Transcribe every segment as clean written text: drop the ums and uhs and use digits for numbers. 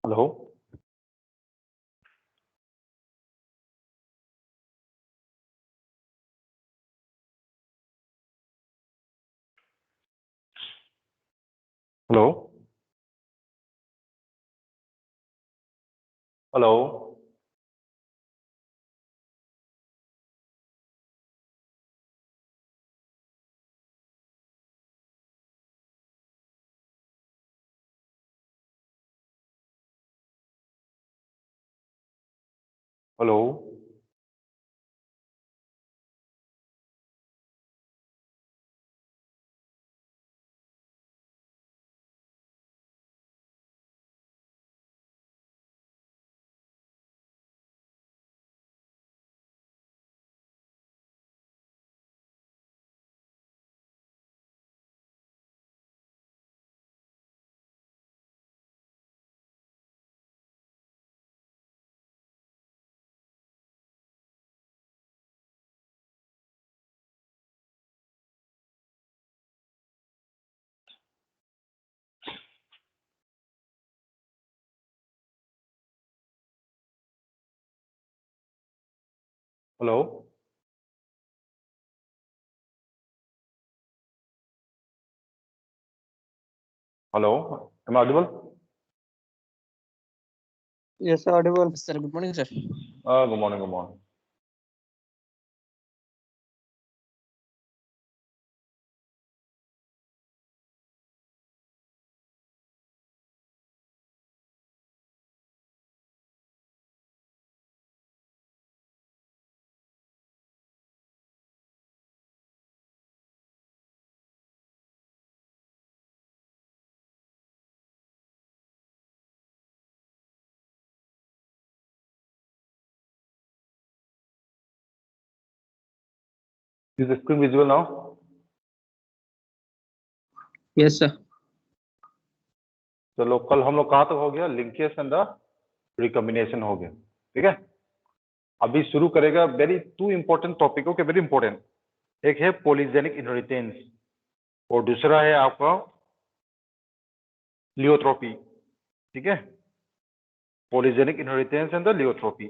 Hello hello hello hello hello hello am I audible? Yes, audible. Sir, good morning, sir. Good morning, good morning. Is the screen visible now? Yes, sir. चलो कल हम लोग कहाँ तक हो गया? Linkage and the recombination हो गया, ठीक है। अभी शुरू करेगा very two important topic, okay, very important. एक है पॉलीजेनिक इनहेरिटेंस और दूसरा है आपका लियोट्रोपी, ठीक है। Polygenic inheritance and the pleiotropy.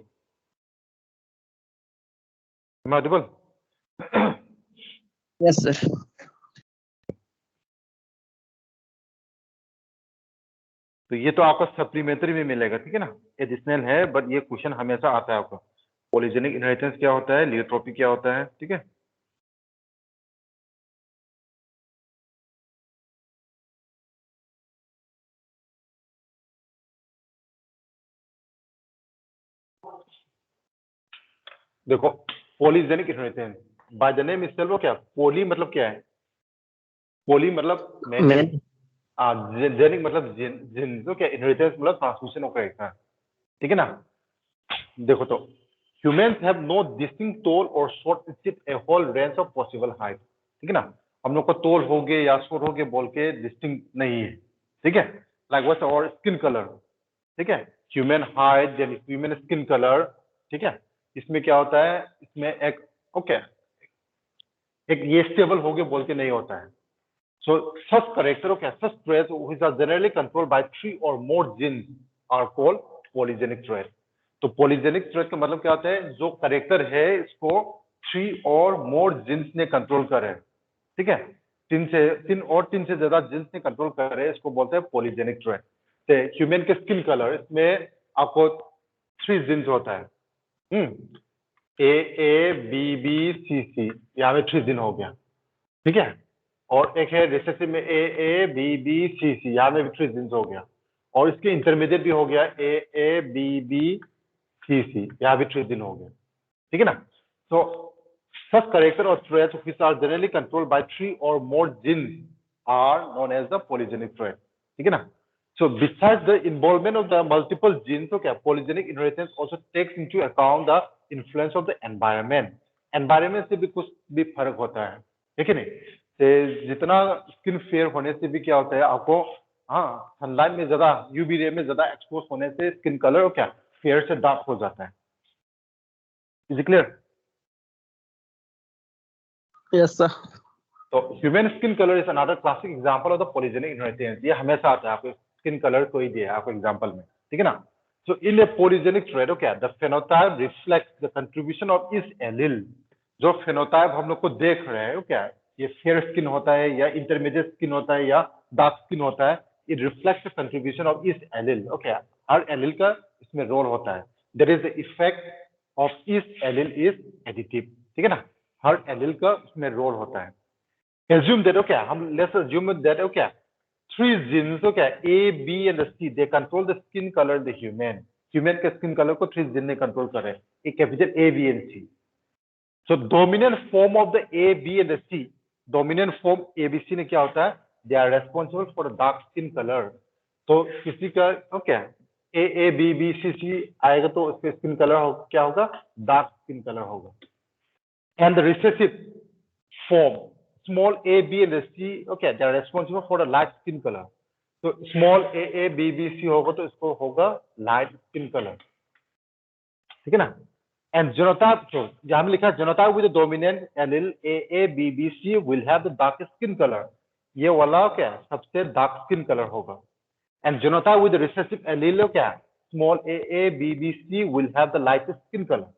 Audible? Yes, sir. तो ये तो आपका सप्लीमेंट्री में मिलेगा, ठीक है ना, एडिशनल है, बट ये क्वेश्चन हमेशा आता है आपका। पॉलीजेनिक इनहेरिटेंस क्या होता है, लियोट्रोपी क्या होता है, ठीक है। देखो polygenic inheritance by the name itself वो क्या, पॉली मतलब क्या है, पॉली मतलब जेनिक मतलब जिन तो क्या, इनहेरिटेंस मतलब ट्रांसमिशन होकर, ठीक है ना। देखो तो humans have no distinct tall or short except a whole range of possible height, ठीक है ना। हम लोग का तोल हो गए या शॉर्ट हो गए बोल के डिस्टिंक्ट नहीं है, ठीक है। लाइक और स्किन कलर, ठीक है, human height then human skin colour, ठीक है। इसमें क्या होता है, इसमें एक ओके एक ये स्टेबल हो गए बोल के नहीं होता है। So such character of such traits which are generally controlled by 3 or more genes are called polygenic trait. तो polygenic trait का मतलब क्या होता है, जो करेक्टर है इसको 3 और मोर जीन्स ने कंट्रोल करे, ठीक है। 3 से ज्यादा जीन्स ने कंट्रोल करे, इसको बोलते हैं polygenic trait। तो ह्यूमन के स्किन कलर, इसमें आपको 3 जीन्स होता है, ए बी बी सी सी, यहाँ में 3 जीन हो गया, ठीक है। और एक है रिसेसिव में ए बी बी सी सी, यहाँ में भी 3 जीन्स हो गया। और इसके इंटरमीडिएट भी हो गया ए बी बी सी सी, यहाँ भी 3 जीन हो गया, ठीक है ना। सो such character or traits which are generally controlled by 3 or more genes are known as the polygenic trait, ठीक है ना। So besides the involvement of the multiple genes, तो क्या polygenic inheritance also takes into account the influence of the environment। environment से भी कुछ भी फर्क होता है, ठीक है नहीं। जितना स्किन फेयर होने से भी क्या होता है आपको, हाँ, सनलाइट में ज्यादा यूवी रे में ज्यादा एक्सपोज होने से स्किन कलर क्या फेयर से डार्क हो जाता है। Is clear? Yes, sir. तो human skin colour is another classic example of the polygenic inheritance. ये हमेशा आता है, आपको स्किन कलर कोई दिया है आपको एग्जांपल में, ठीक है ना। So in a polygenic trait, okay, the phenotype reflects the contribution of each allele. जो phenotype हम लोग को देख रहे हैं, क्या ये fair skin होता है या intermediate skin होता है या dark skin होता है, it reflects the contribution of each allele. Okay, her allele का इसमें रोल होता है. There is the effect of each allele is additive. ठीक है ना, हर allele का इसमें रोल होता है. Assume that, okay, let's assume that, okay, three genes, okay, A, B and C, they control the skin color of the human. Human के skin color को 3 genes ने control कर रहे हैं, एक capital A, B and C. So dominant form of the A, B and the C, dominant form A, B, C ने क्या होता है? They are responsible for the dark skin color. तो किसी का okay, A, B, B, C आएगा तो उसके skin color क्या होगा? Dark skin color होगा. And the recessive form, small a, b and c, okay, they are responsible for the light skin color. So small a, b, b, c होगा तो इसको होगा light skin color. ठीक है ना? And genotype, so यहाँ में लिखा है genotype with the dominant allele a, b, b, c will have the darkest skin color. ये वाला क्या है? सबसे dark skin color होगा. And genotype with the recessive allele क्या है? Small a, b, b, c will have the lightest skin color.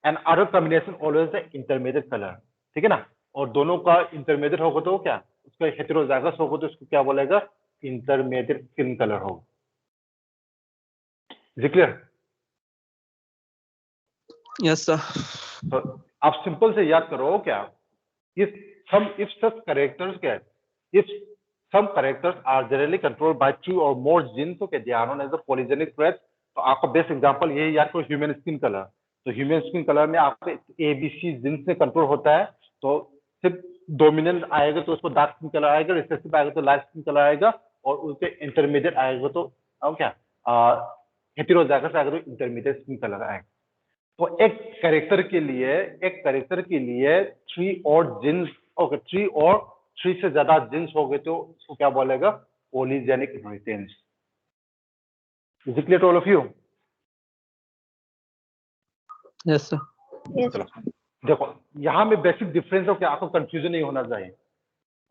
And other combination always the intermediate color. ठीक है ना? और दोनों का इंटरमीडिएट होगा तो क्या उसका हेटेरोजाइगस होगा तो उसको क्या बोलेगा इंटरमीडिएट स्किन कलर होगा. Is it clear? Yes sir. तो आप सिंपल से याद करो क्या if such characters क्या if some characters are generally controlled by 2 or more genes, okay, they are known as the polygenic traits. तो आपका बेस्ट एग्जांपल यही याद करो ह्यूमन स्किन कलर. तो ह्यूमन स्किन कलर में आपके एबीसी जीन से कंट्रोल होता है तो सिर्फ डोमिनेंट आएगा तो उसको डार्क स्किन कलर आएगा, रिसेसिव आएगा तो लाइट स्किन कलर आएगा और उसके इंटरमीडिएट आएगा तो क्या हेटेरोजाइगस आएगा तो इंटरमीडिएट स्किन कलर आएगा. तो एक कैरेक्टर के लिए 3 और जीन्स, ओके, 3 और 3 से ज्यादा जीन्स हो गए तो उसको क्या बोलेगा polygenic inheritance. Is it clear to all of you? Yes sir. चलो देखो यहाँ में बेसिक डिफरेंस हो क्या आपको कंफ्यूजन नहीं होना चाहिए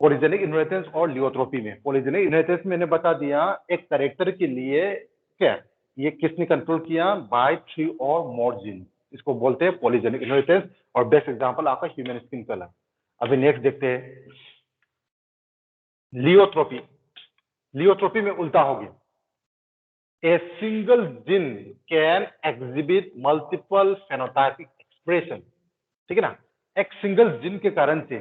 पॉलीजेनिक इनहेरिटेंस और लियोट्रोपी में. पॉलीजेनिक इनहेरिटेंस मैंने बता दिया एक कैरेक्टर के लिए क्या ये किसने कंट्रोल किया बाय 3 और मोर जीन, इसको बोलते हैं पॉलीजेनिक इनहेरिटेंस. और बेस्ट एग्जांपल आपका ह्यूमन स्किन कलर. अभी नेक्स्ट देखते हैं लियोट्रोपी. लियोट्रोपी में उल्टा होगी. A single gene can exhibit multiple phenotypic expression. ठीक है ना, एक सिंगल जीन के कारण से,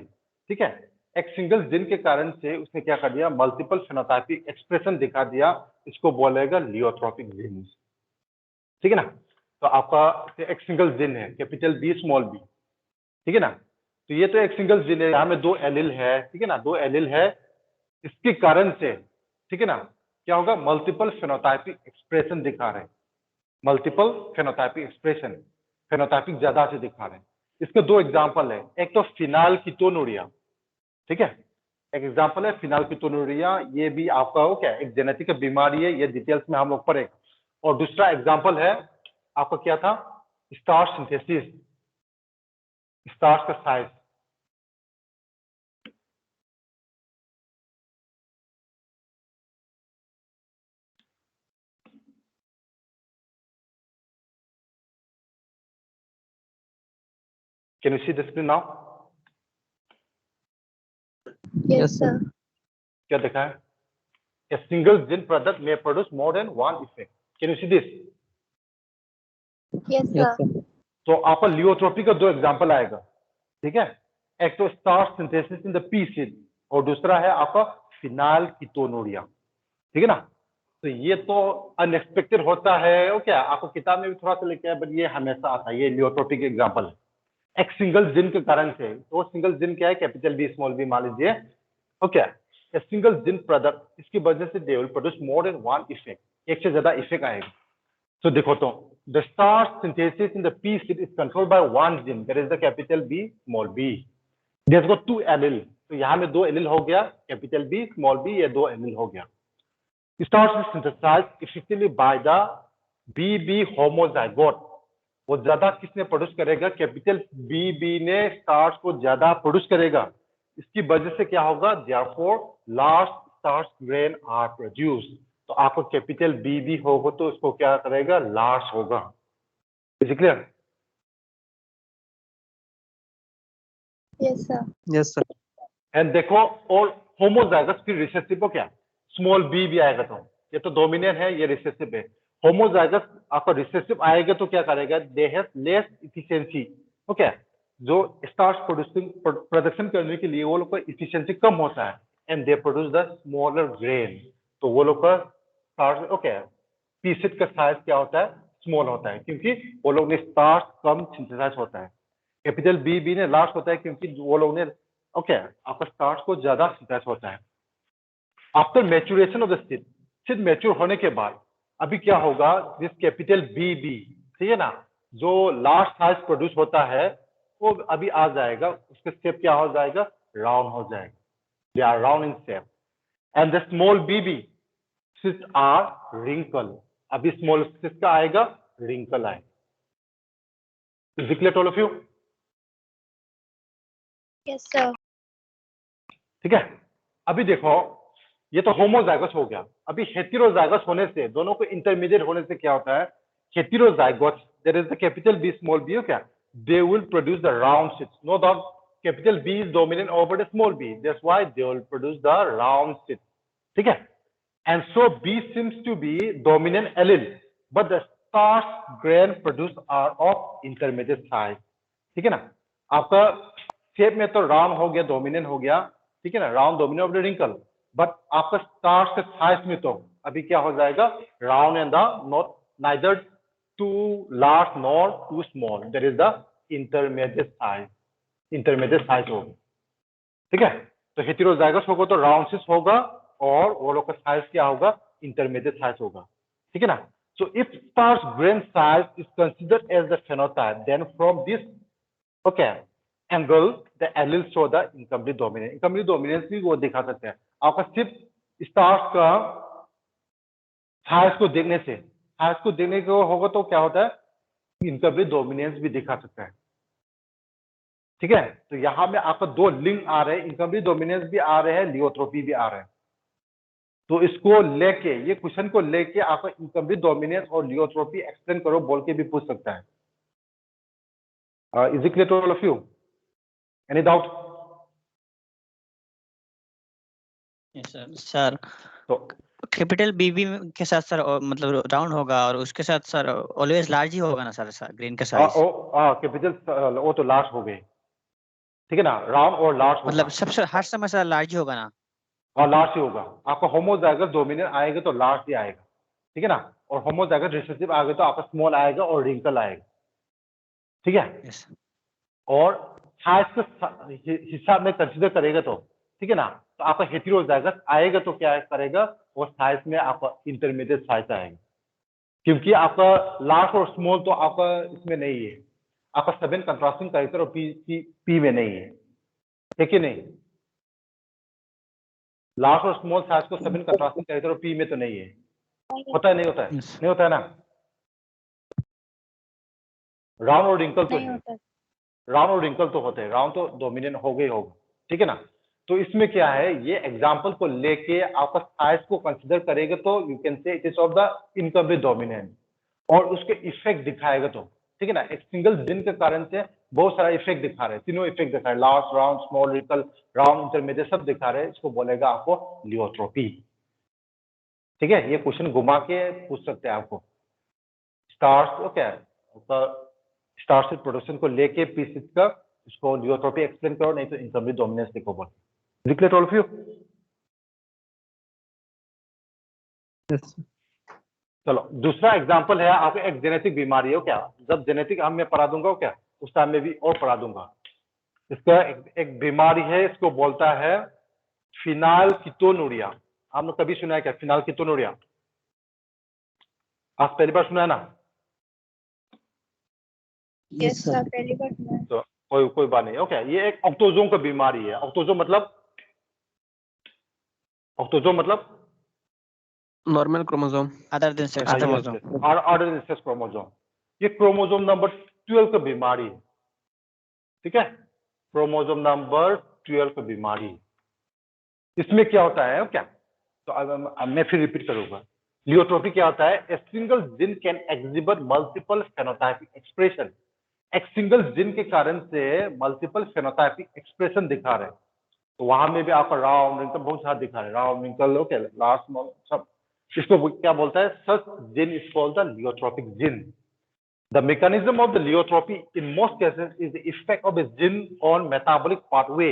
ठीक है, एक सिंगल जीन के कारण से उसने क्या कर दिया मल्टीपल फेनोटाइपिक एक्सप्रेशन दिखा दिया, इसको बोलेगा लियोट्रोपिक जीन. ठीक है ना. तो आपका एक सिंगल जीन है कैपिटल बी स्मॉल बी, ठीक है ना. तो ये तो एक सिंगल जीन है, यहाँ में 2 एलील है, ठीक है ना, 2 एलील है, इसके कारण से ठीक है ना क्या होगा मल्टीपल फेनोटाइपिक एक्सप्रेशन दिखा रहे हैं. मल्टीपल फेनोटाइपिक एक्सप्रेशन, फेनोटाइपिक ज्यादा से दिखा रहे हैं. इसके 2 एग्जांपल है. एक तो फिनाइलकीटोनुरिया, ठीक है, एक एग्जांपल है फिनाइलकीटोनुरिया. ये भी आपका हो क्या एक जेनेटिक बीमारी है, ये डिटेल्स में हम लोग पढ़ेंगे. और दूसरा एग्जांपल है आपका क्या था स्टार्च सिंथेसिस, स्टार्च का size. Can you see the screen now? Yes sir. क्या देखा है? A single gene product may produce more than one effect. Can you see this? Yes sir. तो आपका लियोट्रोपी का 2 एग्जांपल आएगा, ठीक है. एक तो starch synthesis in the pea seed और दूसरा है आपका फिनाइलकीटोनुरिया, ठीक है ना. तो ये तो अनएक्सपेक्टेड होता है, ओके, आपको किताब में भी थोड़ा सा लिखा है बट ये हमेशा आता है. ये लियोट्रोपी के एग्जांपल है एक सिंगल जिन के कारण से. तो सिंगल जिन क्या है कैपिटल बी स्मॉल बी मान लीजिए, okay. A single gene product, इसकी वजह से they will produce more than one effect, एक से ज्यादा इफेक्ट आएगा. तो देखो तो the starch synthesis in the pea seed is controlled by one gene that is the capital B small B. There go 2 allele, तो यहाँ में 2 एलील हो गया कैपिटल बी स्मॉल बी, ये 2 एलील हो गया. Starch is synthesised effectively by the B homozygote. वो ज्यादा किसने प्रोड्यूस करेगा कैपिटल बी ने स्टार्च को ज्यादा प्रोड्यूस करेगा. इसकी वजह से क्या होगा therefore large starch grain are produced. तो आपको कैपिटल बी भी होगा तो उसको क्या करेगा, लार्ज होगा। Is clear? Yes, sir. Yes, sir. And देखो, और होमोजाइगस फिर रिसेसिव को क्या, स्मॉल बी भी आएगा। तो ये तो डोमिनेंट है, ये रिसेसिव है। होमोजाइगस आपका रिसेसिव आएगा तो क्या करेगा, they have less efficiency. Okay, जो स्टार्च प्रोडक्शन करने के लिए वो लोग का इफिशिएंसी कम होता है, and they produce the smaller grain. तो वो लोग का स्टार्च, ओके, पीसेस का साइज क्या होता है, स्मॉल होता है, क्योंकि वो लोग ने स्टार्च कम सिंथेसाइज होता है। कैपिटल बी बी ने लार्ज होता है क्योंकि वो लोग ने, ओके, आपका स्टार्च को ज्यादा सिंथेसाइज होता है। After maturation of the seed, seed mature होने के बाद अभी क्या होगा, दिस कैपिटल बी बी, ठीक है ना, जो लार्ज साइज प्रोड्यूस होता है वो अभी आ जाएगा, उसका शेप क्या हो जाएगा, राउंड हो जाएगा। They are round in shape. And the small B B seeds are wrinkle. अभी स्मॉल सीड्स का आएगा, रिंकल आएगा। Is it clear to all of you? Yes, sir. ठीक है, अभी देखो, ये तो होमोजाइगस हो गया। अभी हेटेरोजाइगस होने से, दोनों को इंटरमीडिएट होने से क्या होता है, heterozygous, there is the capital B small B, क्या, they will produce the round seeds. No doubt capital B is dominant over the small B, that's why they will produce the round seeds. ठीक है, and so B seems to be dominant allele, but the starch grain produce are of intermediate size. ठीक है ना, आपका shape में तो round हो गया, डोमिनेंट हो गया, ठीक है ना, round dominant of the wrinkle, but आपका स्टार्च के साइज में तो अभी क्या हो जाएगा, round and the not neither too large nor too small, there is the intermediate size, intermediate size होगा। ठीक है, तो हेटेरोजाइगस होगा तो राउंड सिस होगा, और वो लोग का साइज क्या होगा, इंटरमीडिएट साइज होगा। ठीक है ना, so if starch grain size is considered as the phenotype, then from this, okay, angle the allele show the incomplete dominance. Incomplete dominance भी वो दिखा सकते हैं आपका सिर्फ स्टार्स का साइज को देखने से। साइज को देखने को होगा तो क्या होता है, इनकम्प्लीट डोमिनेंस भी दिखा सकता है। ठीक है, तो यहां में आपका दो लिंक आ रहे हैं, इनकम्प्लीट डोमिनेंस भी आ रहे हैं, लियोट्रोपी भी आ रहे हैं। तो इसको लेके, ये क्वेश्चन को लेके आपका इनकम्प्लीट डोमिनेंस और लियोट्रोपी एक्सप्लेन करो बोल के भी पूछ सकता है। Is it clear to all of you? Any doubt? Yes sir. Sir तो कैपिटल बीबी के साथ सर मतलब राउंड होगा, और उसके साथ सर ऑलवेज लार्ज ही होगा ना सर, ग्रेन का साइज? कैपिटल वो तो लार्ज हो गए, ठीक है ना, राउंड और लार्ज होगा। मतलब सबसे हर समय सर लार्ज ही होगा ना? और लार्ज ही होगा। आपका होमोजाइगस डोमिनेंट आएगा तो लार्ज ही आएगा, ठीक है ना, और होमोजाइगस रिसेसिव आएगा तो आपका स्मॉल आएगा और रिंकल आएगा। ठीक है, यस। और साइज के हिसाब में कंसीडर करेगा तो, ठीक है ना, तो आपका हेटेरोजाइगस आएगा तो क्या करेगा, वो साइज में आपका इंटरमीडिएट साइज आएगा, क्योंकि आपका लार्ज और स्मॉल तो आपका इसमें नहीं है, आपका 7 कंट्रास्टिंग कैरेक्टर और पी में नहीं है कि नहीं? लार्ज और स्मॉल साइज को 7 कंट्रास्टिंग कैरेक्टर और पी में तो नहीं है, होता है नहीं होता है? Yes. नहीं होता है ना। राउंड और रिंकल तो नहीं है, होता। राउंड और रिंकल तो होते हैं, राउंड तो डोमिनेंट हो गई होगा, ठीक है ना। तो इसमें क्या है, ये एग्जांपल को लेके आपका साइज को कंसीडर करेगा तो you can say it is of the incomplete dominant, और उसके इफेक्ट दिखाएगा तो, ठीक है ना, एक सिंगल दिन के कारण से बहुत सारा इफेक्ट दिखा रहे हैं, तीनों इफेक्ट दिखा रहे हैं, large, round, small, wrinkle, round, intermediate सब दिखा रहे हैं, इसको बोलेगा आपको लियोट्रोपी। ठीक है, ये क्वेश्चन घुमा के पूछ सकते हैं आपको। Stars okay, star seed production को लेके पीसीस का इसको लियोट्रोपी एक्सप्लेन करो, नहीं तो इनकम्प्लीट डोमिनेंस लिखो बोल। Clear all of you? Yes, sir. चलो, दूसरा एग्जांपल है, आपको एक जेनेटिक बीमारी हो क्या, जब जेनेटिक हम मैं पढ़ा दूंगा क्या, उस टाइम में भी और पढ़ा दूंगा। इसका एक बीमारी है, इसको बोलता है फिनाइलकीटोनुरिया। आपने कभी सुना है क्या फिनाइलकीटोनुरिया? आप पहली बार सुना है ना? Yes, sir. पहली बार सुना है। तो कोई बात नहीं, ओके, ये एक ऑक्टोजोम का बीमारी है। ऑक्टोजोम मतलब, ऑक्टोजोम मतलब Normal chromosome. Other than sex chromosome. Order sex chromosome. ये क्रोमोसोम नंबर 12 का बीमारी है, ठीक है, क्रोमोसोम नंबर 12 का बीमारी। इसमें क्या होता है क्या, तो अब मैं फिर रिपीट करूंगा। लियोट्रोपी क्या होता है? A single gene can exhibit multiple phenotypic expression. एक सिंगल जीन के कारण से मल्टीपल फेनोटाइपिक एक्सप्रेशन दिखा रहे हैं। तो वहां में भी आपका राउंड रिंकल बहुत सारा दिखा रहे हैं, राउंड रिंकल ओके लास्ट सब। इसको क्या बोलता है? Such gene is called the pleiotropic gene. The mechanism of the leuotropy in most cases is the effect of a gene on metabolic pathway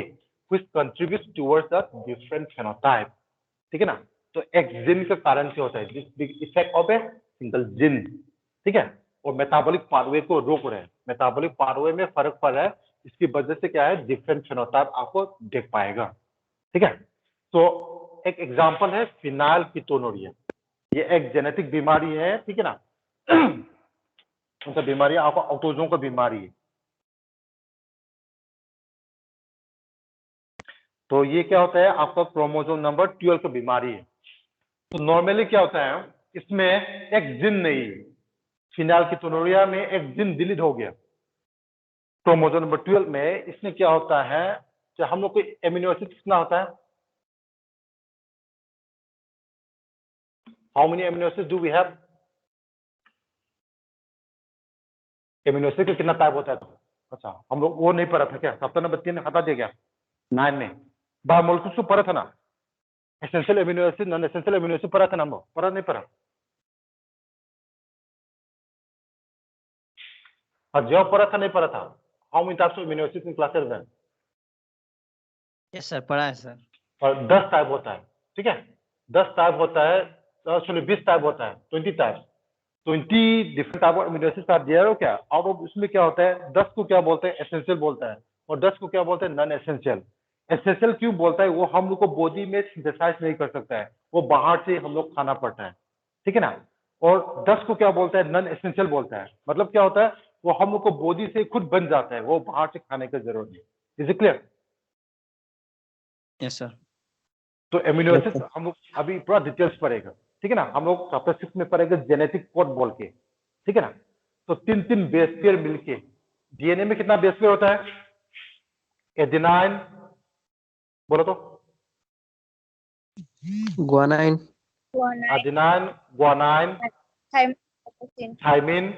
which contributes towards the different phenotype. ठीक है ना? तो एक जीन के कारण से होता है, this effect of a single gene. ठीक है? और मेटाबॉलिक पाथवे को रोक रहे हैं, मेटाबॉलिक पाथवे में फर्क पड़ रहा है, इसकी वजह से क्या है? डिफरेंट फेनोटाइप आपको देख पाएगा। ठीक है? तो एक एग्जांपल है फिनाइल कीटोनुरिया। ये एक जेनेटिक बीमारी है। ठीक है ना? उनका बीमारी आपको ऑटोजोम का बीमारी है। तो ये क्या होता है? आपका क्रोमोसोम नंबर 12 का बीमारी है। तो नॉर्मली क्या होता है? इसमें एक जीन नहीं है। फिनाइल कीटोनुरिया में एक जीन डिलीट हो गया क्रोमोसोम नंबर 12 में। इसमें क्या होता है? कि हम लोग को एमिनो एसिड कितना होता है? How many amino acid do we have? Amino acid का कितना टाइप होता है? अच्छा, हम लोग वो नहीं पढ़ा था क्या? चैप्टर नंबर 3 ने हटा दिया क्या? 9 में बायोमोलिक्यूल्स को पढ़ा था ना? Essential amino acid, non essential amino acid पढ़ा था ना? हम लोग पढ़ा नहीं पढ़ा? जवाब पढ़ा था नहीं पढ़ा था? How many types of amino acid in class 11? Yes sir, पढ़ा है सर। और 10 टाइप होता है। ठीक है? 10 टाइप होता है, सॉरी 20 टाइप होता है, 20 types, 20 different type of amino acids आप दिया हो क्या? आउट ऑफ उसमें क्या होता है? 10 को क्या बोलते हैं? एसेंशियल बोलता है, और 10 को क्या बोलते हैं? Non essential. एसेंशियल क्यों बोलता है? वो हम लोग को बॉडी में सिंथेसाइज नहीं कर सकता है, वो बाहर से हम लोग खाना पड़ता है। ठीक है ना? और 10 को क्या बोलता है? नॉन एसेंशियल बोलता है। मतलब क्या होता है? वो हम लोग को बॉडी से खुद बन जाता है, वो बाहर से खाने की जरूरत नहीं। Is it clear? Yes sir. तो एमिनो एसिड हम लोग अभी पूरा डिटेल्स पढ़ेगा। ठीक है ना? हम लोग चैप्टर 6 में पढ़ेंगे जेनेटिक कोड बोल के। ठीक है ना? तो 3 बेस पेयर मिलके डीएनए में कितना बेस पेयर होता है? एडेनाइन, बोलो तो। guanine, adenine, guanine, thymine,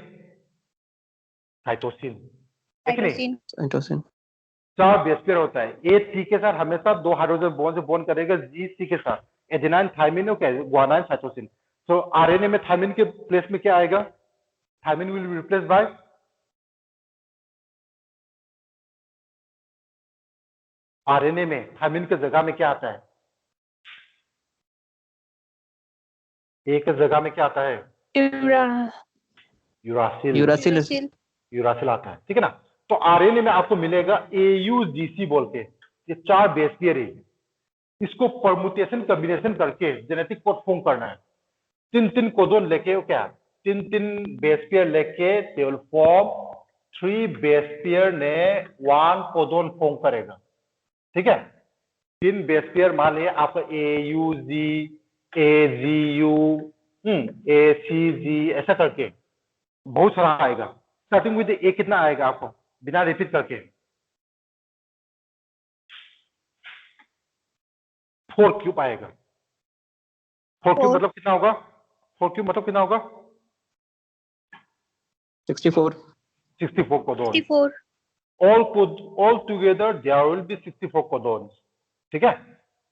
cytosine. है कि नहीं? cytosine, 4 बेस पेयर होता है। ए सी के साथ हमेशा 2 हाइड्रोजन बॉन्ड से बॉन्ड करेगा, जी सी के साथ। एडेनाइन, थाइमिन और क्या? Guanine, cytosine. तो आरएनए में थाइमिन के प्लेस में क्या आएगा? Thymine will be replaced by RNA में थाइमिन की जगह में क्या आता है? ए की जगह में क्या आता है? यूरासिल। uracil, यूरासिल आता है। ठीक है ना? तो आरएनए में आपको मिलेगा AUGC बोल के, ये 4 बेस पेयर है। इसको परमुटेशन कॉम्बिनेशन करके जेनेटिक कोड फॉर्म करना है। 3 कोडोन लेके क्या? 3 बेस पेयर लेके they will form 3 base pair ने 1 कोडोन फॉर्म करेगा। ठीक है? 3 बेस पेयर मान लिया आपका AUG, AGU, ACG, ऐसा करके बहुत सारा आएगा। स्टार्टिंग विद ए कितना आएगा आपको बिना रिपीट करके? 4 क्यूब आएगा। 4 क्यूब मतलब कितना होगा? 4 क्यूब मतलब कितना होगा? 64, 64 codon. all together there will be 64 codon. ठीक है?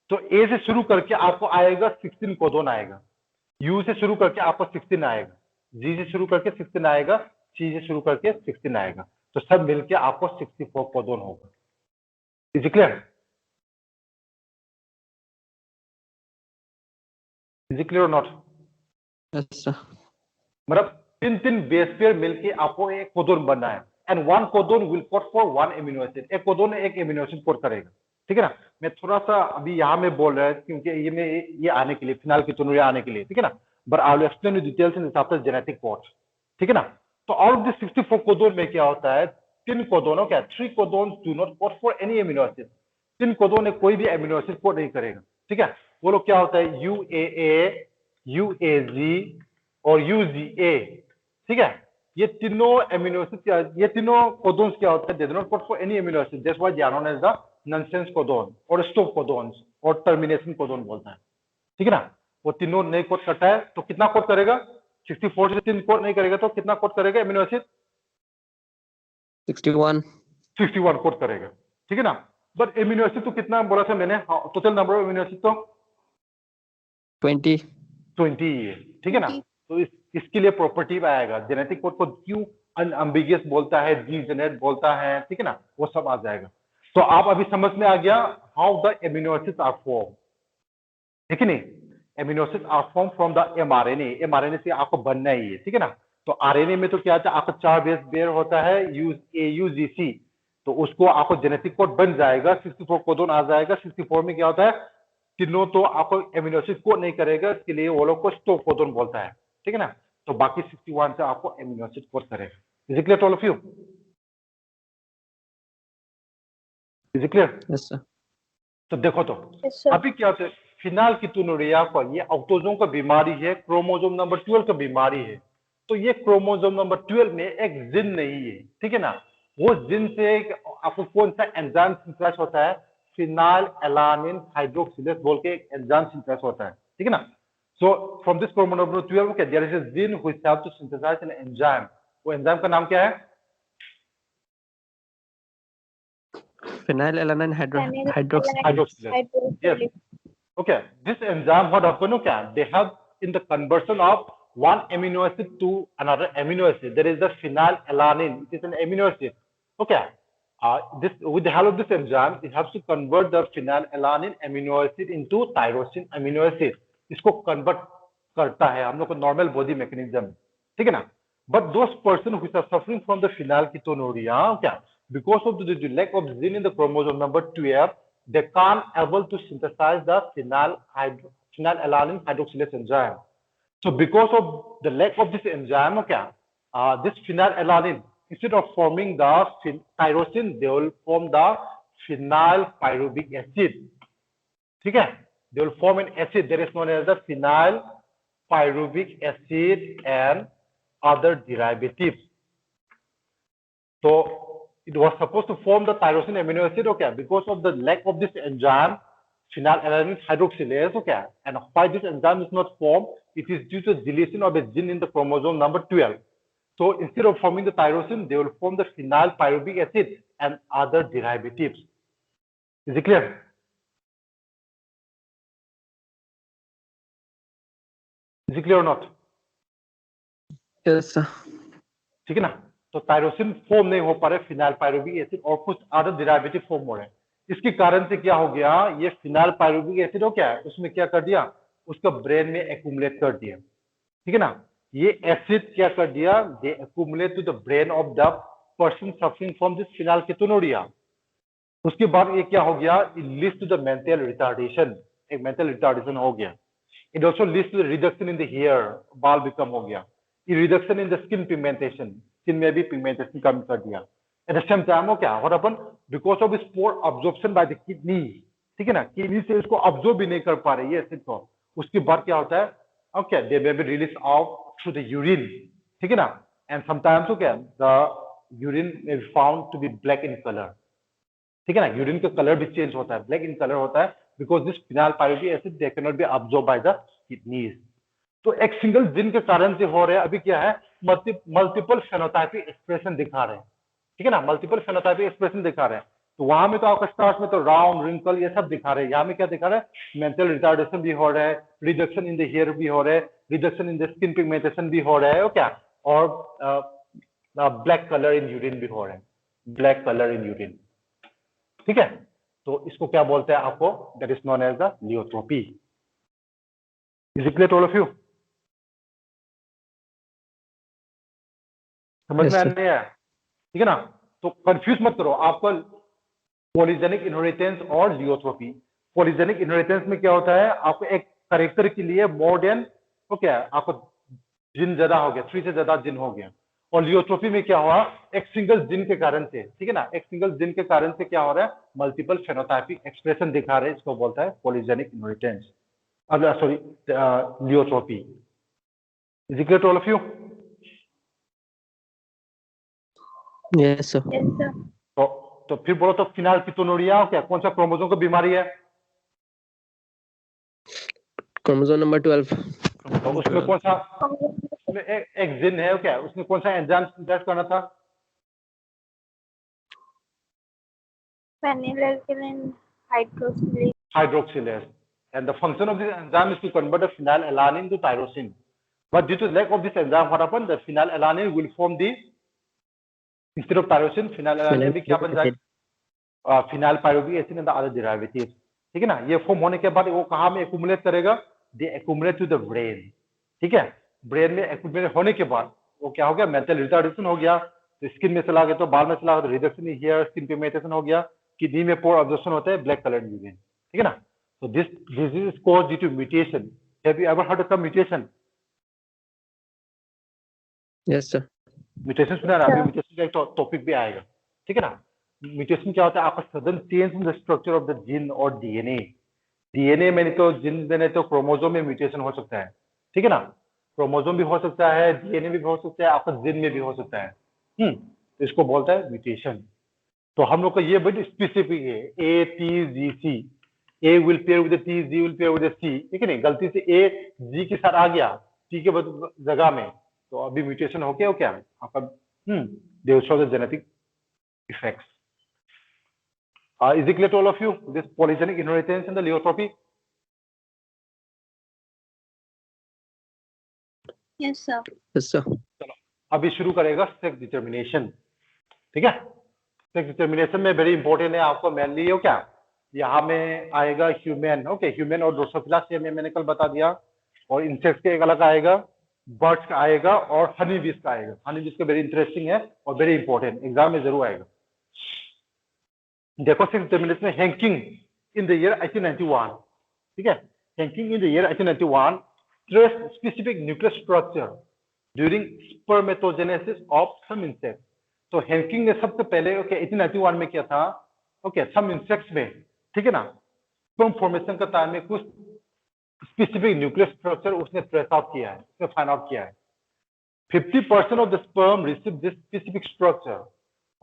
तो ए से शुरू करके आपको आएगा 16 कोडोन आएगा, यू से शुरू करके आपको 16 आएगा, जी से शुरू करके 16 आएगा, सी से शुरू करके 16 आएगा। तो सब मिलके आपको 64 कोडोन होगा। Is it clear? Is it clear और नॉट? yes sir, मतलब 3 बेस पेयर मिलके आपको एक कोडोन बनना है, and 1 codon will code for 1 amino acid. एक कोडोन एक एमिनो एसिड कोड करेगा। ठीक है ना? मैं थोड़ा सा अभी यहाँ में बोल रहा है क्योंकि ये आने के लिए फिनाइल कीटोनुरिया आने के लिए। ठीक है ना? But I will explain you details in after genetic code. ठीक है ना? तो आउट ऑफ दिस 64 कोडोन में क्या होता है? 3 कोडोन क्या? 3 codon do not code for any amino acid. 3 codon ने कोई भी एमिनो एसिड कोड नहीं करेगा। ठीक है? वो लोग क्या होता है? UAA, UAG और UGA। ठीक है? ये तीनों एमिनो एसिड, ये तीनों कोडोन्स क्या होता है? They do not code for any amino acid, that's why they are known as the nonsense codon और स्टॉप कोडोन्स और टर्मिनेशन कोडोन बोलता है। ठीक है ना? वो तीनों नहीं कोड करता है तो कितना कोड करेगा? 64 से 3 कोड नहीं करेगा तो कितना कोड करेगा एमिनो एसिड? 61. 61 कोड करेगा, ठीक है ना। बट एमिनो एसिड तो कितना बोला था मैंने, total number of amino acid तो 20. 20 ही है, ठीक है ना। तो इसके लिए प्रॉपर्टी आएगा, जेनेटिक कोड को क्यों अनएम्बिगियस बोलता है, डीजेनेरेट बोलता है, ठीक है ना, वो सब आ जाएगा। तो आप अभी समझ में आ गया how the amino acids are form, ठीक है नहीं। Amino acids are form from the mRNA, mRNA से आपको बनना ही है, ठीक है ना। तो आरएनए में तो क्या आता है, आपका 4 बेस पेयर होता है AUGC, तो उसको आपको जेनेटिक कोड बन जाएगा, 64 कोडोन आ जाएगा। 64 में क्या होता है, तीनों तो आपको एमिनो एसिड कोड नहीं करेगा, इसके लिए वो लोग को स्टॉप कोडोन बोलता है, ठीक है ना। तो बाकी 61 से आपको एमिनो एसिड कोड करेगा। Is it clear to all of you? Is it clear? Yes, sir. तो देखो तो अभी क्या होता है, फिनाइलकीटोनुरिया को ये ऑटोसोम का बीमारी है, क्रोमोसोम नंबर 12 का बीमारी है। तो ये क्रोमोसोम नंबर 12 में एक जिन नहीं है, ठीक है ना। वो जिन से आपको कौन सा एंजाइम सिंथेसाइज होता है, फिनाइल एलानिन हाइड्रोक्सिलेज बोल के एक एंजाइम सिंथेसाइज होता है, ठीक है ना। So from this chromosome number 12 okay there is a gene which help to synthesise an enzyme. वो एंजाइम का नाम क्या है? Phenylalanine hydroxylase. Hydroxylase. Yes. Okay, this enzyme what happen, okay, they help in the conversion of one amino acid to another amino acid. There is the phenylalanine, it is an amino acid. Okay, this with the help of this enzyme, it helps to convert the phenylalanine amino acid into tyrosine amino acid. इसको convert करता है हम लोग को normal body mechanism, ठीक है ना। But those person who are suffering from the phenylketonuria, okay, because of the lack of gene in the chromosome number 12, they can't able to synthesize the phenylalanine hydroxylase enzyme. So because of the lack of this enzyme, okay, this phenylalanine, instead of forming the tyrosine, they will form the phenylpyruvic acid. ठीक है, they will form an acid that is known as the phenylpyruvic acid and other derivatives. So it was supposed to form the tyrosine amino acid, okay, because of the lack of this enzyme, phenylalanine hydroxylase, okay, and why this enzyme is not formed, it is due to deletion of a gene in the chromosome number 12. So instead of forming the tyrosine, they will form the phenylpyruvic acid and other derivatives. Is it clear? Is it clear or not? Yes, sir. ठीक है ना। तो tyrosine form नहीं हो पा रहे, फिनाइलपायरुविक acid और कुछ अदर डेरिवेटिव फॉर्म हो रहे हैं। इसके कारण से क्या हो गया, ये फिनाइलपायरुविक एसिड हो क्या है, उसमें क्या कर दिया, उसका ब्रेन में एक्यूमुलेट कर दिया, ठीक है ना। ये एसिड क्या कर दिया, they accumulate to the brain of the person suffering from this phenylketonuria. उसके बाद ये क्या हो गया, it leads to the mental retardation, एक मेंटल रिटार्डेशन हो गया। It also leads to the reduction in the hair, बाल भी कम हो गया। Reduction in the skin pigmentation, skin में भी पिगमेंटेशन कम कर दिया। एट द सेम टाइम क्या what happen, because of its pour absorption by the kidney, ठीक है ना, किडनी से इसको अब्जॉर्ब भी नहीं कर पा रही है एसिड को। उसके बाद क्या होता है, okay they may be release out through the urine, ठीक है ना। एंड समटाइम्स क्या the urine may be found to be black in colour, ठीक है ना, यूरिन का कलर भी चेंज होता है, ब्लैक इन कलर होता है, because this phenylpyruvic acid they can not be absorb by the kidneys. तो एक सिंगल जिन के कारण से हो रहे हैं, अभी क्या है, मल्टीपल फेनोटाइपिक एक्सप्रेशन दिखा रहे हैं, ठीक है ना, मल्टीपल फेनोटाइपिक एक्सप्रेशन दिखा रहे हैं। तो वहां में तो आपका स्टार्ट में तो राउंड रिंकल ये सब दिखा रहे हैं, यहाँ में क्या दिखा रहा है, मेंटल रिटार्डेशन भी हो रहा है, रिडक्शन इन द हेयर भी हो रहा है, reduction in the skin pigmentation भी हो रहा है, क्या, और ब्लैक कलर इन यूरिन भी हो रहा है, ब्लैक कलर इन यूरिन, ठीक है। तो इसको क्या बोलते हैं आपको, that is known as the pleiotropy. Is it clear to all of you? समझ में आ रहा है, ठीक है ना। तो कंफ्यूज मत करो, आपको पॉलीजेनिक इनहेरिटेंस और लियोट्रोपी। पॉलीजेनिक इनहेरिटेंस में क्या होता है, आपको एक कैरेक्टर के लिए मोर देन ओके आपको जिन ज्यादा हो गया, 3 से ज्यादा जिन हो गया। और लियोट्रोपी में क्या हुआ, एक सिंगल जिन के कारण से, ठीक है ना, एक सिंगल जिन के कारण से क्या हो रहा है, मल्टीपल फेनोटाइपिक एक्सप्रेशन दिखा रहे हैं, इसको बोलता है polygenic inheritance, sorry pleiotropy. Is it clear to all of you? Yes, sir. तो फिर बोलो तो फिनाइलकीटोनुरिया क्या, कौन सा क्रोमोसोम की बीमारी है? Chromosome number 12। तो उसमें कौन सा, उसमें एक जिन है क्या, उसमें कौन सा एंजाइम सिंथेसाइज करना था? phenylalanine hydroxylase. Hydroxylase. And the function of this enzyme is to convert the phenylalanine to tyrosine. But due to lack of this enzyme, what happened? The phenylalanine will form the, instead of tyrosine, phenylalanine भी क्या बन जाएगा? Phenylpyruvic acid and the other derivatives. ठीक है ना? ये form होने के बाद वो कहाँ में accumulate करेगा? They accumulate to the brain. ठीक है? ब्रेन में accumulate होने के बाद वो क्या हो गया? मेंटल रिटार्डेशन हो गया, तो स्किन में चला गया, तो बाल में चला गया, तो reduction in hair, skin pigmentation हो गया, किडनी में पोर ऑब्जॉर्प्शन होता है, ब्लैक कलर्ड यूरिन. ठीक है ना? So this disease is caused due to mutation. Have you ever heard of some mutation? Yes sir. Mutation सुना है, अभी म्यूटेशन का एक टॉपिक भी आएगा. ठीक है ना? म्यूटेशन क्या होता है? आपका sudden change in the structure of the gene और डीएनए. डीएनए में नहीं तो जीन में नहीं तो क्रोमोसोम में म्यूटेशन हो सकता है. ठीक है ना? क्रोमोसोम भी हो सकता है, डीएनए भी हो सकता है, आपका जीन में भी हो सकता है. तो इसको बोलता है म्यूटेशन. तो हम लोग का ये बड़ी स्पेसिफिक है, A T G C. A will pair with T, G will pair with C. ठीक है नहीं? गलती से ए जी के साथ आ गया टी के जगह में, तो अभी म्यूटेशन हो गया क्या आपका? They will show the genetic effects. Is it clear to all of you this polygenic inheritance and the pleiotropy? Yes sir. Yes sir. चलो अभी शुरू करेगा सेक्स डिटर्मिनेशन. ठीक है? सेक्स डिटर्मिनेशन में वेरी इंपॉर्टेंट है आपको मेनली ये क्या, यहाँ में आएगा ह्यूमन. ओके, ह्यूमन और ड्रोसोफिला से मैंने कल बता दिया, और इंसेक्ट्स के एक अलग आएगा, बर्ड्स का आएगा, और हनी बीज का आएगा. हनी बीज का वेरी इंटरेस्टिंग है और वेरी इंपॉर्टेंट, एग्जाम में जरूर आएगा. देखो सेक्स डिटर्मिनेशन में हैंकिंग इन द ईयर 1891. ठीक है? Henking in the year 1891 trace specific nuclear structure during spermatogenesis of some insect. तो हैंकिंग ने सबसे पहले 1891 में किया था. सम इंसेक्ट्स में. ठीक है ना? स्पर्म फॉर्मेशन का टाइम में कुछ स्पेसिफिक न्यूक्लियर स्ट्रक्चर उसने ट्रेस आउट किया है, उसने फाइंड आउट किया है. 50% of the sperm receive this specific structure,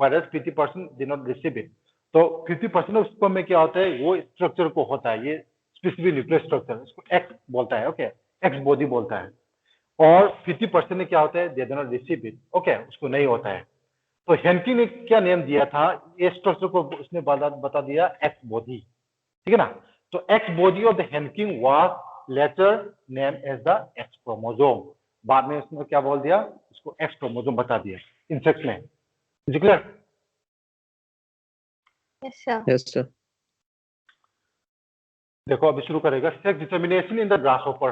whereas 50% did not receive it. तो 50% ऑफ स्पर्म में क्या होता है? वो स्ट्रक्चर को होता है, ये स्पेसिफिक न्यूक्लियर स्ट्रक्चर, इसको एक्स बोलता है. एक्स बॉडी बोलता है. और 50% में क्या होता है? They do not receive it. उसको नहीं होता है. तो हैंकिंग ने क्या नेम दिया था? ये स्ट्रक्चर को उसने बता दिया एक्स बॉडी. ठीक है ना? तो X body of the Henking was later name as the X chromosome. बाद में उसने क्या बोल दिया? इसको एक्स क्रोमोसोम बता दिया इंसेक्ट में. Is clear? Yes sir. Yes sir. देखो अभी शुरू करेगा sex determination in the grasshopper.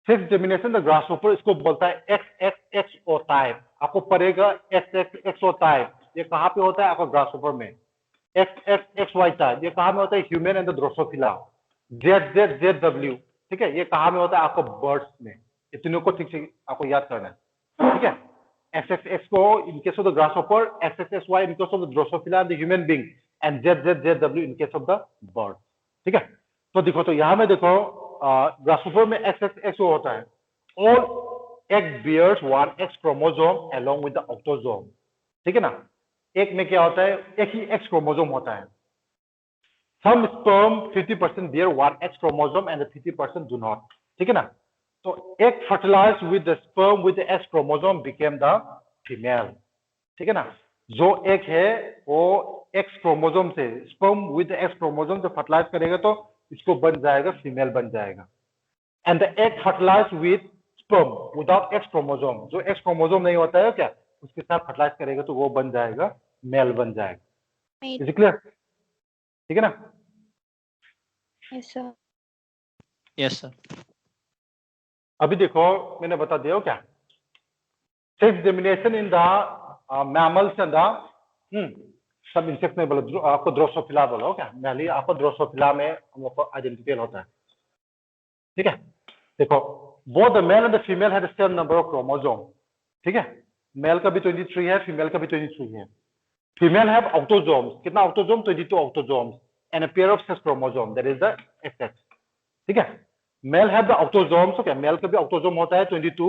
Sex determination the grasshopper इसको बोलता है X X X O type. आपको पढ़ेगा X X X O type. ये कहाँ पे होता है? आपका ग्रासहोपर में. X X X Y type ये कहाँ में होता है? Human and the drosophila. Z Z Z W. ठीक है? ये कहाँ में होता है? आपको बर्ड्स में. ये तीनों को ठीक से आपको याद करना है. ठीक है? एक्स एक्स एक्स को in case of the grasshopper, X X X Y in case of the drosophila and the human being, and Z Z Z W in case of the bird. ठीक है? तो देखो, तो यहाँ में देखो grasshopper में एक्स एक्स एक्स होता है. और egg bears one X chromosome along with the autosome. ठीक है ना? एक में क्या होता है? एक ही एक्स क्रोमोसोम होता है. सम sperm 50% bear one X chromosome and the 50% do not. ठीक है ना? तो egg fertilized with the sperm with the X chromosome became the female. ठीक है ना? जो egg है वो X chromosome से sperm with the X chromosome से fertilize करेगा तो इसको बन जाएगा फीमेल बन जाएगा. And the egg fertilized with sperm without X chromosome, जो X chromosome नहीं होता है क्या, उसके साथ fertilize करेगा तो वो बन जाएगा मेल बन जाएगा. Is it clear? ठीक है ना? Yes sir. Yes sir. अभी देखो मैंने बता दिया क्या, sex determination in the mammals and the sub insects में बोलो. आपको ड्रोसोफिला बोलो क्या, पहले आपको ड्रोसोफिला में हम लोग को आइडेंटिफाई होता है. ठीक है? देखो both the male and the female have the same number of chromosome. ठीक है? मेल का भी 23 है, फीमेल का भी 23 है. Female have autosomes. कितना autosome? 22 ऑक्टोसोम्स and a pair of sex chromosome, that is the XX. ठीक है? Male have the autosomes. Okay, male का भी ऑक्टोसोम होता है 22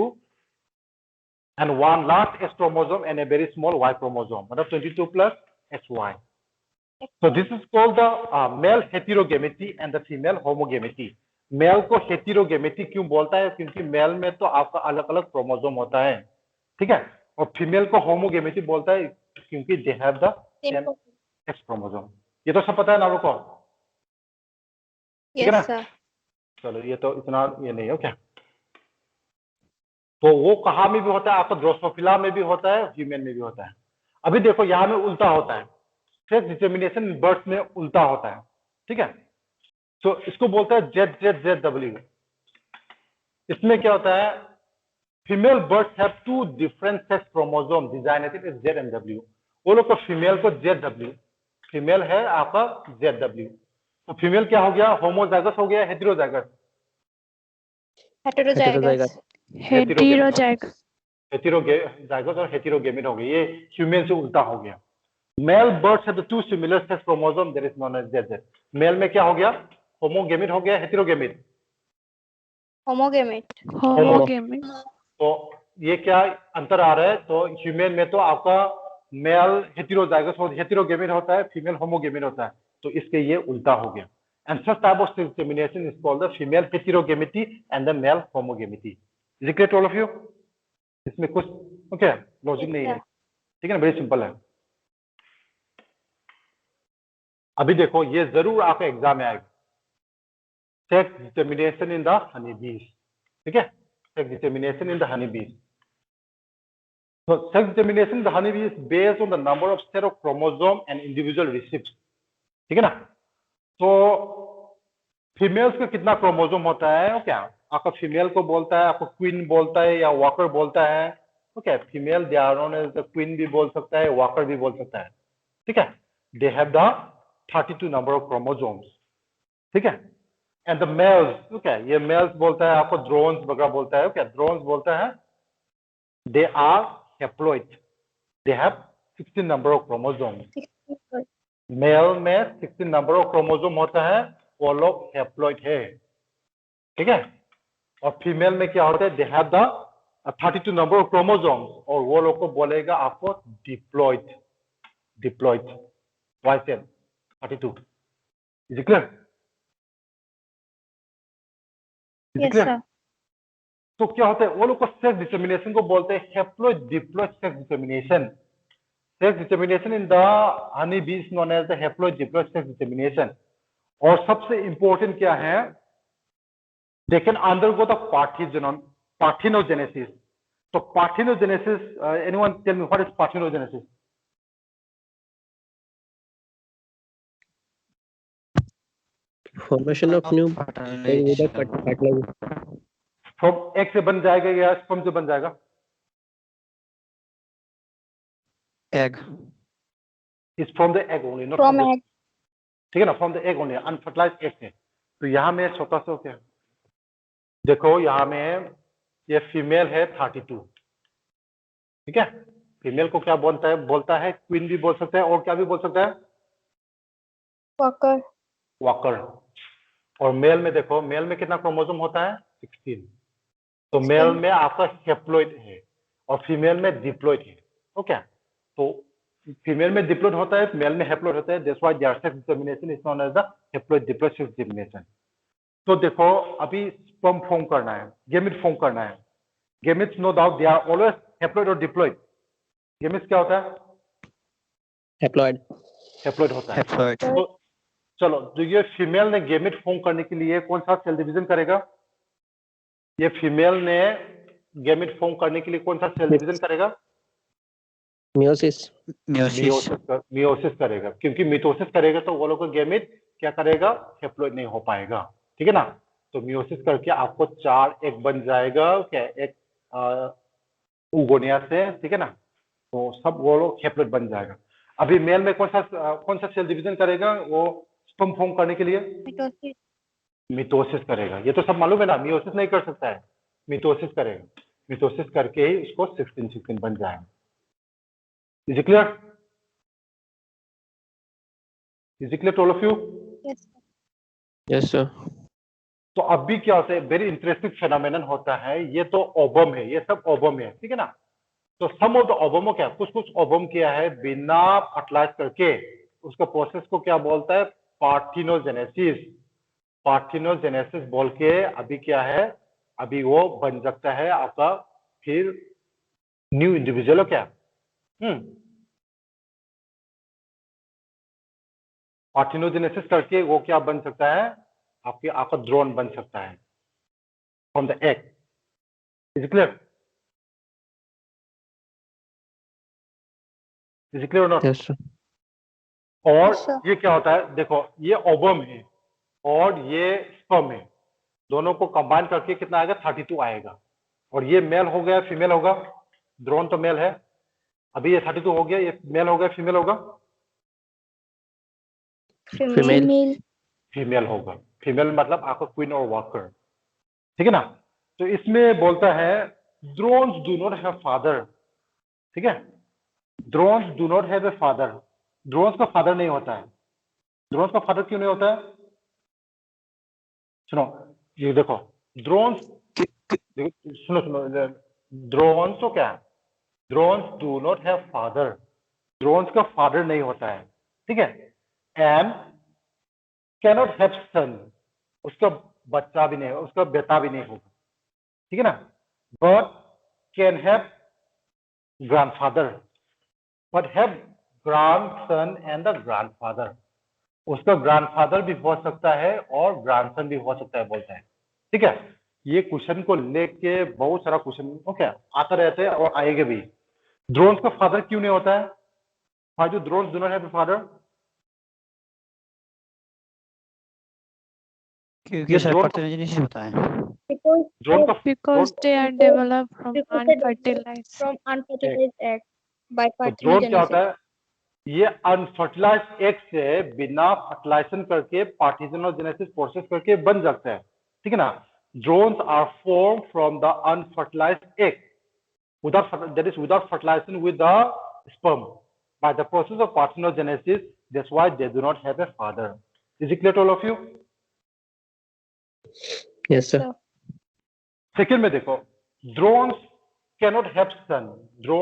and one large X chromosome and a very small Y chromosome. मतलब 22 plus XY. So this is called the male heterogamety and the female homogamety. Male को heterogamety क्यों बोलता है? क्योंकि मेल में तो आपका अलग अलग क्रोमोसोम होता है, ठीक है, और फीमेल को होमोगेमेटी बोलता है क्योंकि they have the Same. X chromosome. ये तो सब पता है ना आपको? ठीक है Yes, ना? sir. चलो ये तो इतना ये नहीं है क्या? तो वो कहाँ में भी होता है? आपका ड्रोसोफिला में भी होता है, ह्यूमन में भी होता है। अभी देखो यहाँ में उल्टा होता है, सेक्स डिटर्मिनेशन बर्थ में उल्टा होता है, ठीक है। तो इसको बोलता है ZZZW। इसमें क्या होता है? Female birds have two different sex chromosome designated as Z and W। वो लोग को फीमेल को ZW, फीमेल है आपका ZW। तो फीमेल क्या हो गया? होमोजाइगस हो गया, हेटेरोजाइगस? Heterozygous. हेटेरोजाइगस और हेटेरोगेमिट हो गए, ये ह्यूमन से उल्टा हो गया। Male birds have the two similar sex chromosome that is known as ZZ। Male में क्या हो गया? होमोगेमिट हो गया, हेटेरोगेमिट? Homogamete. Homogamete. तो ये क्या अंतर आ रहा है? तो ह्यूमन में तो आपका मेल हेटेरोजाइगस और हेटेरोगेमिट होता है, फीमेल होमोगेमिट होता है, तो इसके ये उल्टा हो गया। And such type of determination is called the female heterogamety and the male homogamety. Is it clear to all of you? इसमें कुछ ओके लॉजिक नहीं है, ठीक है ना, वेरी सिंपल है। अभी देखो ये जरूर आपका एग्जाम में आएगा, sex determination in the Honey बीज, ठीक है, sex determination in the Honey बीज। So sex determination in the honeybee is based on the number of set of chromosome and individual receipts, ठीक है ना। तो फीमेल्स का कितना क्रोमोसोम होता है? वो क्या आपका फीमेल को बोलता है, आपको क्वीन बोलता है या वॉकर बोलता है, okay. Female they are known as the queen भी बोल सकता है, वॉकर भी बोल सकता है, ठीक है। They have the 32 number of chromosomes, ठीक है। एंड द मेल्स, ओके, ये मेल्स बोलता है, आपको ड्रोन्स वगैरह बोलता है, ओके, ड्रोन्स बोलता है they are haploid, they have 16 number of chromosomes। Mail में 16 नंबर ऑफ क्रोमोसोम होता है, वो लोग हैप्लॉइड है, ठीक है। और फीमेल में क्या होता है? They have the 32 number of chromosomes, और वो लोग को बोलेगा आपको डिप्लॉइड, डिप्लॉइड वाई से 32। Is it clear? Is it Yes, clear? sir. तो क्या होता है? वो लोग को सेक्स डिटर्मिनेशन को बोलते हैं haploid diploid sex determination. Sex determination in the honey bee is known as the haploid diploid sex determination. और सबसे इंपॉर्टेंट क्या है? They can undergo the parthenogenesis. तो parthenogenesis, anyone tell me what is parthenogenesis? Formation of new cartilage. From egg से बन जाएगा या sperm से बन जाएगा? Egg. Is from the egg only, not From from the, egg. ठीक है ना, from the egg only, unfertilised egg से। तो यहाँ में छोटा सा क्या देखो, यहाँ में ये फीमेल है 32, ठीक है। फीमेल को क्या बोलता है क्वीन भी बोल सकता है, और क्या भी बोल सकता है? Walker. वॉकर। और मेल में देखो, मेल में कितना क्रोमोसोम होता है? 16। तो मेल में आपका हैप्लॉइड है और फीमेल में डिप्लॉइड है, ओके। तो फीमेल में डिप्लॉइड होता है, मेल में हैप्लॉइड होता है, that's why their sex determination is known as the haploid diploid sex determination. तो देखो अभी स्पर्म फॉर्म करना है, गेमिट फॉर्म करना है। Gametes no doubt they are always haploid और डिप्लॉइड। गेमिट्स क्या होता है? Haploid. हैप्लॉइड होता है। हैप्लॉइड। तो चलो, जो ये फीमेल ने गेमिट फॉर्म करने के लिए कौन सा सेल डिवीजन करेगा? ये फीमेल ने गेमिट फॉर्म करने के लिए कौन सा सेल डिवीजन करेगा? Meiosis. मियोसिस करेगा, क्योंकि मिटोसिस करेगा तो वो लोग का गेमिट क्या करेगा? हैप्लॉइड नहीं हो पाएगा, ठीक है ना। तो मियोसिस करके आपको 4 एग बन जाएगा, क्या एक उगोनिया से, ठीक है ना। तो सब वो लोग हैप्लॉइड बन जाएगा। अभी मेल में कौन सा सेल डिवीजन करेगा वो स्पर्म फॉर्म करने के लिए? Mitosis. मिटोसिस करेगा। ये तो सब मालूम है ना, मियोसिस नहीं कर सकता है, मिटोसिस करेगा। मिटोसिस करके ही उसको 16 बन जाएगा। Is it clear? Is it clear to all of you? Yes, sir. Yes, sir. तो अभी क्या होता है? वेरी इंटरेस्टिंग फेनोमेनन होता है। ये तो ओवम है, ये सब ओवम है, ठीक है ना। तो सम ऑफ द ओवम क्या, कुछ ओवम क्या है बिना फर्टिलाइज करके, उसका प्रोसेस को क्या बोलता है? पार्थिनोजेनेसिस। पार्थिनोजेनेसिस बोल के अभी क्या है, अभी वो बन सकता है आपका फिर न्यू इंडिविजुअल हो क्या। पार्थिनोजेनेसिस करके वो क्या बन सकता है, आपका ड्रोन बन सकता है from the egg. Is clear? Is clear और नॉट? Yes, sir. और Yes, sir. ये क्या होता है, देखो ये ओवम है और ये स्पर्म है, दोनों को कंबाइन करके कितना आएगा, 32 आएगा। और ये मेल हो गया फीमेल होगा, ड्रोन तो मेल है, अभी ये 32 हो गया, ये मेल हो गया फीमेल होगा, Female. फीमेल होगा। फीमेल मतलब आपका क्वीन और वर्कर, ठीक है ना। तो इसमें बोलता है drones do not have father, ठीक है, drones do not have a father, drones का फादर नहीं होता है। ड्रोन्स का फादर क्यों नहीं होता है, सुनो ये देखो, ड्रोन्स सुनो सुनो, ड्रोन्स तो क्या है, drones do not have father, drones का फादर नहीं होता है, ठीक है। एंड कैनॉट हैव सन, उसका बच्चा भी नहीं, उसका बेटा भी नहीं होगा, ठीक है ना। But can have grandfather, but have grandson and the grandfather, उसका ग्रैंडफादर भी हो सकता है और ग्रैंडसन भी हो सकता है बोलता है, ठीक है। ये क्वेश्चन को लेके बहुत सारा क्वेश्चन ओके आता रहते हैं और आएंगे भी। ड्रोन्स का फादर क्यों नहीं होता है, why do drones do not have a father? क्योंकि ये सर ड्रोन पार्थिनोजेनेसिस होता है। ड्रोन का Because they are Because- developed from because they develop unfertilized. from unfertilized egg by तो ड्रोन क्या होता parthenogenesis. है, ये अनफर्टिलाइज्ड एग से बिना फर्टिलाइजेशन करके पार्थिनोजेनेसिस प्रोसेस करके बन जाता है, ठीक है ना। Drones are form from the unfertilised egg without that is without fertilization with the sperm by the process of parthenogenesis. That's why they do not have a father. Is it clear to all of you? Yes, sir. Sir. Second में देखो, drones cannot have son. Drones